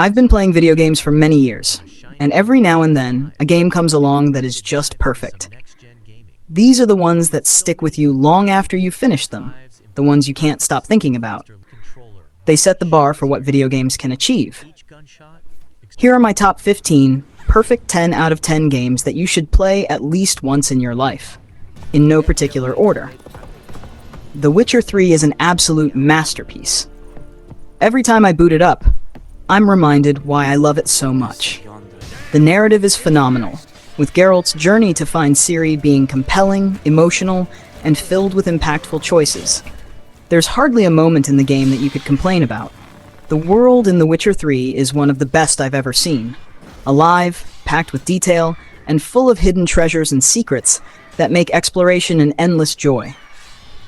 I've been playing video games for many years, and every now and then, a game comes along that is just perfect. These are the ones that stick with you long after you've finished them, the ones you can't stop thinking about. They set the bar for what video games can achieve. Here are my top 15 perfect 10 out of 10 games that you should play at least once in your life, in no particular order. The Witcher 3 is an absolute masterpiece. Every time I boot it up, I'm reminded why I love it so much. The narrative is phenomenal, with Geralt's journey to find Ciri being compelling, emotional, and filled with impactful choices. There's hardly a moment in the game that you could complain about. The world in The Witcher 3 is one of the best I've ever seen. Alive, packed with detail, and full of hidden treasures and secrets that make exploration an endless joy.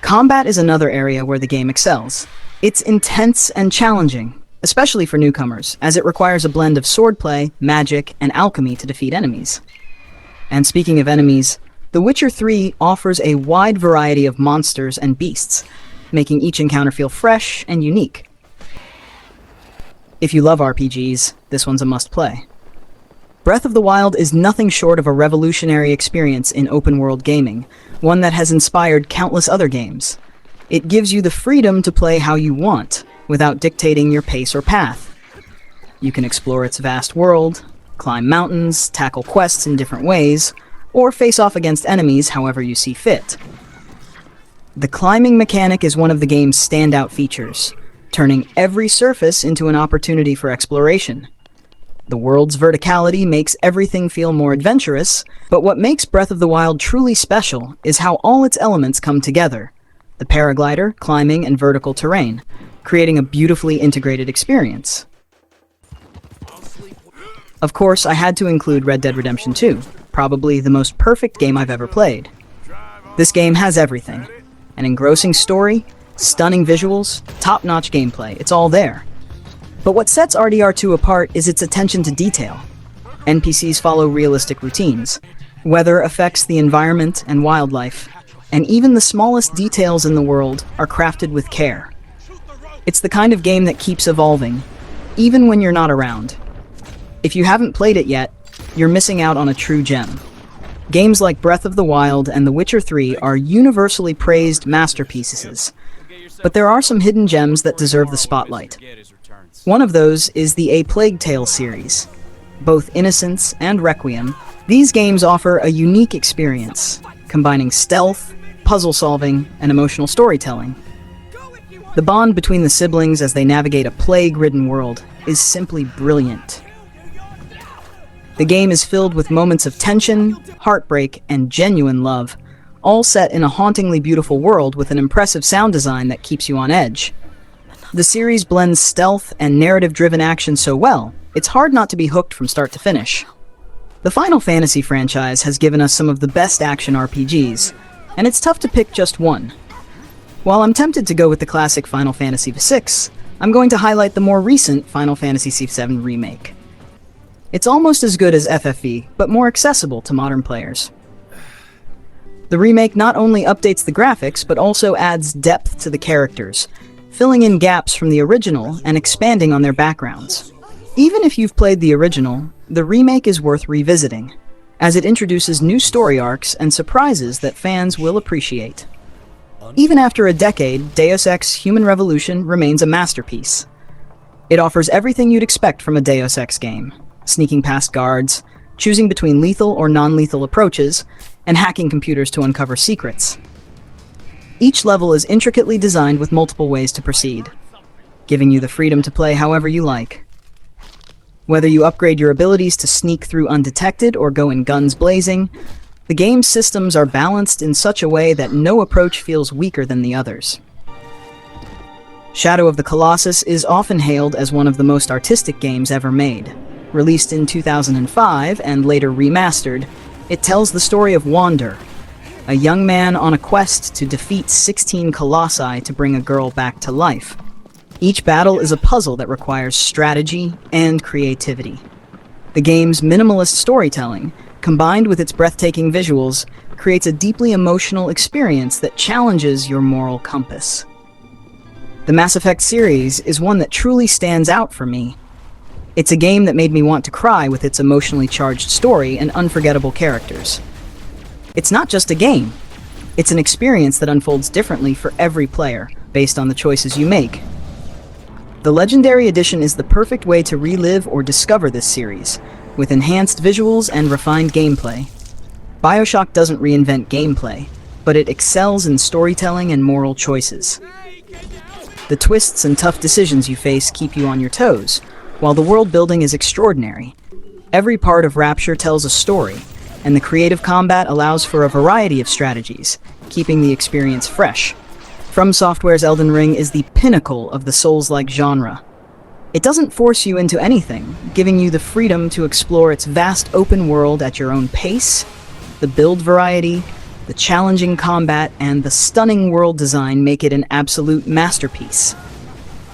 Combat is another area where the game excels. It's intense and challenging, especially for newcomers, as it requires a blend of swordplay, magic, and alchemy to defeat enemies. And speaking of enemies, The Witcher 3 offers a wide variety of monsters and beasts, making each encounter feel fresh and unique. If you love RPGs, this one's a must-play. Breath of the Wild is nothing short of a revolutionary experience in open-world gaming, one that has inspired countless other games. It gives you the freedom to play how you want, without dictating your pace or path. You can explore its vast world, climb mountains, tackle quests in different ways, or face off against enemies however you see fit. The climbing mechanic is one of the game's standout features, turning every surface into an opportunity for exploration. The world's verticality makes everything feel more adventurous, but what makes Breath of the Wild truly special is how all its elements come together: the paraglider, climbing, and vertical terrain, creating a beautifully integrated experience. Of course, I had to include Red Dead Redemption 2, probably the most perfect game I've ever played. This game has everything: an engrossing story, stunning visuals, top-notch gameplay. It's all there. But what sets RDR2 apart is its attention to detail. NPCs follow realistic routines. Weather affects the environment and wildlife, and even the smallest details in the world are crafted with care. It's the kind of game that keeps evolving, even when you're not around. If you haven't played it yet, you're missing out on a true gem. Games like Breath of the Wild and The Witcher 3 are universally praised masterpieces, but there are some hidden gems that deserve the spotlight. One of those is the A Plague Tale series. Both Innocence and Requiem, these games offer a unique experience, combining stealth, puzzle solving, and emotional storytelling. The bond between the siblings as they navigate a plague-ridden world is simply brilliant. The game is filled with moments of tension, heartbreak, and genuine love, all set in a hauntingly beautiful world with an impressive sound design that keeps you on edge. The series blends stealth and narrative-driven action so well, it's hard not to be hooked from start to finish. The Final Fantasy franchise has given us some of the best action RPGs, and it's tough to pick just one. While I'm tempted to go with the classic Final Fantasy VI, I'm going to highlight the more recent Final Fantasy VII Remake. It's almost as good as FFV, but more accessible to modern players. The remake not only updates the graphics, but also adds depth to the characters, filling in gaps from the original and expanding on their backgrounds. Even if you've played the original, the remake is worth revisiting, as it introduces new story arcs and surprises that fans will appreciate. Even after a decade, Deus Ex: Human Revolution remains a masterpiece. It offers everything you'd expect from a Deus Ex game: sneaking past guards, choosing between lethal or non-lethal approaches, and hacking computers to uncover secrets. Each level is intricately designed with multiple ways to proceed, giving you the freedom to play however you like. Whether you upgrade your abilities to sneak through undetected or go in guns blazing, the game's systems are balanced in such a way that no approach feels weaker than the others. Shadow of the Colossus is often hailed as one of the most artistic games ever made. Released in 2005 and later remastered, it tells the story of Wander, a young man on a quest to defeat 16 colossi to bring a girl back to life. Each battle is a puzzle that requires strategy and creativity. The game's minimalist storytelling, combined with its breathtaking visuals, creates a deeply emotional experience that challenges your moral compass. The Mass Effect series is one that truly stands out for me. It's a game that made me want to cry with its emotionally charged story and unforgettable characters. It's not just a game. It's an experience that unfolds differently for every player, based on the choices you make. The Legendary Edition is the perfect way to relive or discover this series, with enhanced visuals and refined gameplay. Bioshock doesn't reinvent gameplay, but it excels in storytelling and moral choices. The twists and tough decisions you face keep you on your toes, while the world building is extraordinary. Every part of Rapture tells a story, and the creative combat allows for a variety of strategies, keeping the experience fresh. From Software's Elden Ring is the pinnacle of the Souls-like genre. It doesn't force you into anything, giving you the freedom to explore its vast open world at your own pace. The build variety, the challenging combat, and the stunning world design make it an absolute masterpiece.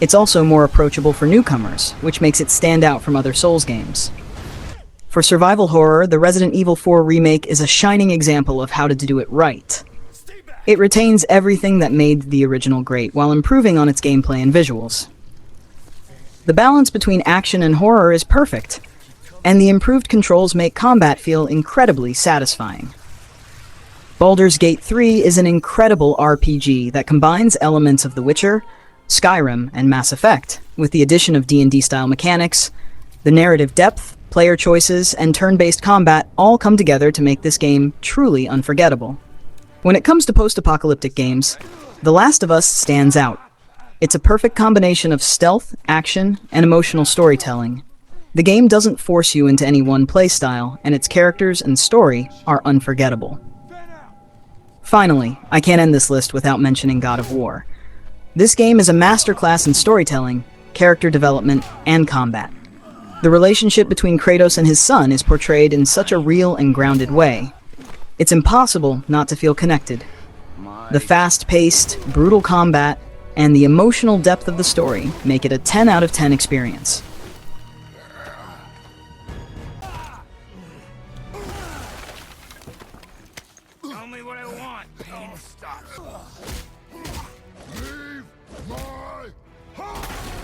It's also more approachable for newcomers, which makes it stand out from other Souls games. For survival horror, the Resident Evil 4 Remake is a shining example of how to do it right. It retains everything that made the original great, while improving on its gameplay and visuals. The balance between action and horror is perfect, and the improved controls make combat feel incredibly satisfying. Baldur's Gate 3 is an incredible RPG that combines elements of The Witcher, Skyrim, and Mass Effect, with the addition of D&D style mechanics. The narrative depth, player choices, and turn-based combat all come together to make this game truly unforgettable. When it comes to post-apocalyptic games, The Last of Us stands out. It's a perfect combination of stealth, action, and emotional storytelling. The game doesn't force you into any one playstyle, and its characters and story are unforgettable. Finally, I can't end this list without mentioning God of War. This game is a masterclass in storytelling, character development, and combat. The relationship between Kratos and his son is portrayed in such a real and grounded way. It's impossible not to feel connected. The fast-paced, brutal combat, and the emotional depth of the story make it a 10 out of 10 experience. Tell me what I want. Pain stops. Leave my heart!